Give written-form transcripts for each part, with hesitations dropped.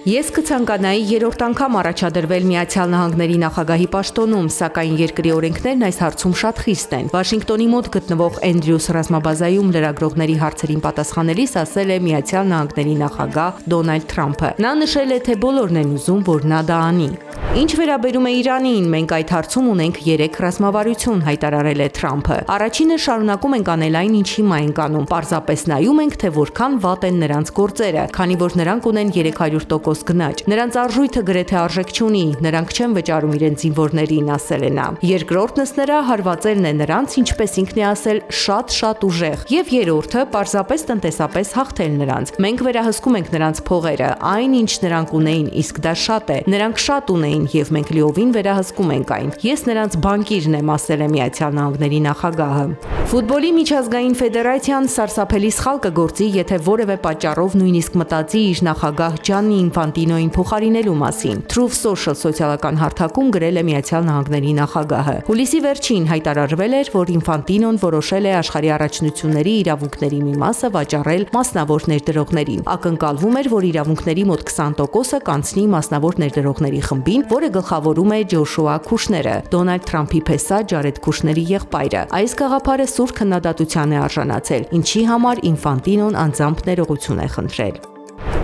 Ես կցանկանայի երրորդ անգամ առաջադրվել Միացյալ Նահանգների նախագահի պաշտոնում, սակայն երկրի օրենքներն այս հարցում շատ խիստ են։ Վաշինգտոնի մոտ գտնվող Էնդրյուս ռազմաբազայում լրագրողների հարցերին պատասխանելիս ասել է Միացյալ Նահանգների նախագահ Դոնալդ Թրամփը։ Նա նշել է, թե բոլորն են ուզում, որ նա դա անի։ Ինչ վերաբերում է Իրանին, մենք այդ հարցում ունենք 3 ռազմավարություն, հայտարարել է Թրամփը։ Առաջինը շարունակում ենք անել այն, ինչ հիմա ենք անում, պարզապես նայում ենք, թե որքան վատ են նրանց գործերը, քանի որ նրանք ունեն 300% գնաճ։ Նրանց արժույթը գրեթե արժեք չունի, նրանք չեն վճարում իրենց զինվորներին, ասել է նա։ Երկրորդն ըստ նրա հարվածելն է նրանց, ինչպես ինքն է ասել, շատ ուժեղ։ Եվ երրորդը պարզապես տնտեսապես հաղթել նրանց։ Մենք վերահսկում ենք նրանց փողերը, այն ինչ նրանք ունեին, իսկ դա շատ է։ Նրանք շատ ունեին եւ մենք լիովին վերահսկում ենք այն։ Ես նրանց բանկիրն եմ, ասել է Միացյալ Նահանգների նախագահը։ Ֆուտբոլի միջազգային ֆեդերացիան սարսափելի սխալ կգործի, եթե որևէ պատճառով նույնիսկ մտածի իր նախագահ Ջաննի Ինֆանտինոին փոխարինելու մասին։ Truth Social սոցիալական հարթակում գրել է Միացյալ Նահանգների նախագահը։ Հուլիսի վերջին հայտարարվել էր, որ Ինֆանտինոն որոշել է աշխարհի առաջնությունների իրավունքների մի մասը վաճառել մասնավոր ներդրողներին։ Ակնկալվում էր, որ իրավունքների մոտ 20%-ը կանցնի մասնավոր ներդրողների խմբին, որը գլխավորում է Ջոշուա Քուշները, Դոնալդ Թրամփի փեսա Ջարեդ Քուշների եղբայրը։ Այս գաղափարը սուր քննադատության է արժանացել, ինչի համար Ինֆանտինոն անձամբ ներողություն է խնդրել։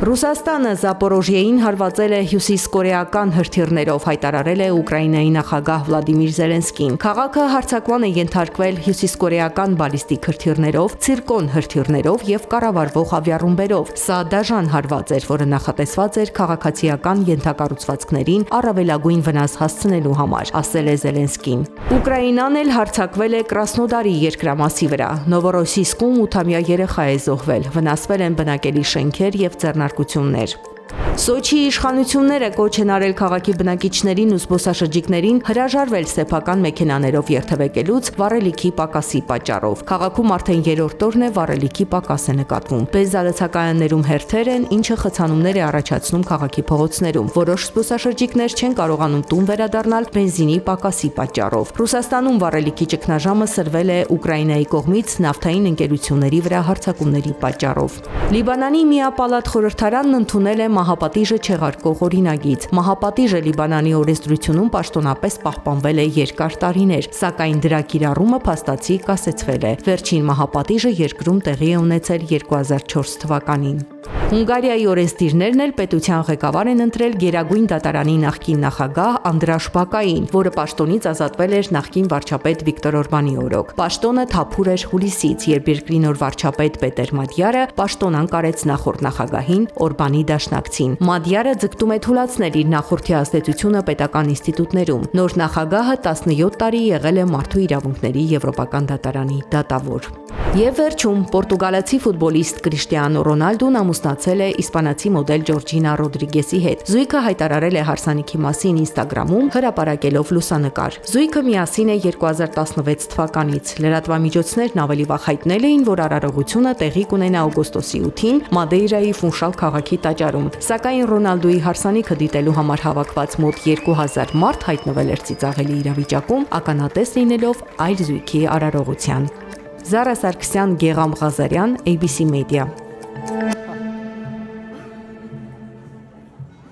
Ռուսաստանը Զապորոժիեին հարվածել է հյուսիսկորեական հրթիռներով, հայտարարել է Ուկրաինայի նախագահ Վլադիմիր Զելենսկին։ Քաղաքը հարձակման է ենթարկվել հյուսիսկորեական բալիստիկ հրթիռներով, ցիրկոն հրթիռներով եւ կառավարվող ավիառումբերով։ Սա դաժան հարված էր, որը նախատեսված էր քաղաքացիական ենթակառուցվածքներին առավելագույն վնաս հասցնելու համար, ասել է Զելենսկին։ Ուկրաինան էլ հարձակվել է Կրասնոդարի երկրամասի վրա։ Նովորոսիսկում 8-ամյա երեխա է զոհվել, վնասվել են բնակելի շենքեր եւ ձեռնարկություններ։ Սոչիի իշխանությունները կոչ են արել քաղաքի բնակիչներին ու զբոսաշրջիկներին հրաժարվել սեփական մեքենաներով երթևեկելուց վառելիքի պակասի պատճառով։ Քաղաքում արդեն երրորդ օրն է վառելիքի պակաս է նկատվում։ Բենզալցակայաններում հերթեր են, ինչը խցանումներ է առաջացնում քաղաքի փողոցներում։ Որոշ զբոսաշրջիկներ չեն կարողանում տուն վերադառնալ բենզինի պակասի պատճառով։ Ռուսաստանում վառելիքի ճգնաժամը սրվել է Ուկրաինայի կողմից նավթային ընկերությունների վրա հարձակումների պատճառով։ Լիբանանի միապալատ խորհրդարանն ընդունել է մահապատիժը չեղարկող օրինագիծ։ Մահապատիժը Լիբանանի օրենսդրությունում պաշտոնապես պահպանվել է երկար տարիներ, սակայն դրա կիրառումը փաստացի կասեցվել է։ Վերջին մահապատիժը երկրում տեղի է ունեցել 2004 թվականին։ Հունգարիայի օրենսդիրներն էլ պետության ղեկավար են ընտրել Գերագույն դատարանի նախկին նախագահ Անդրաշ Բակային, որը պաշտոնից ազատվել էր նախկին վարչապետ Վիկտոր Օրբանի օրոք։ Պաշտոնը թափուր էր հուլիսից, երբ երկրի նոր վարչապետ Պետեր Մադյարը պաշտոն անկարեց նախորդ նախագահին Օրբանի դաշնակցին։ Մադյարը ձգտում է թուլացնել իր նախորդի ազդեցությունը պետական ինստիտուտներում։ Նոր նախագահը 17 տարի եղել է Մարդու իրավունքների Եվրոպական դատարանի դատավոր։ Եվ վերջում պորտուգալացի ֆուտբոլիստ Կրիշտիանո Ռոնալդուն ամուսնացել է իսպանացի մոդել Ջորջինա Ռոդրիգեսի հետ։ Զույգը հայտարարել է հարսանիքի մասին Instagram-ում, հրապարակելով լուսանկար։ Զույգը միասին է 2016 թվականից։ Լրատվամիջոցներն ավելի վաղ հայտնել էին, որ արարողությունը տեղի կունենա օգոստոսի 8-ին Մադեյրայի Ֆունշալ քաղաքի տաճարում։ Սակայն Ռոնալդուի հարսանիքը դիտելու համար հավաքված մոտ 2000 մարդ հայտնվել էր ծիծաղելի իրավիճակում, ականատես լինելով այլ զույգի արարողության։ Զարա Սարգսյան, Գեգամ Ղազարյան, ABC Media։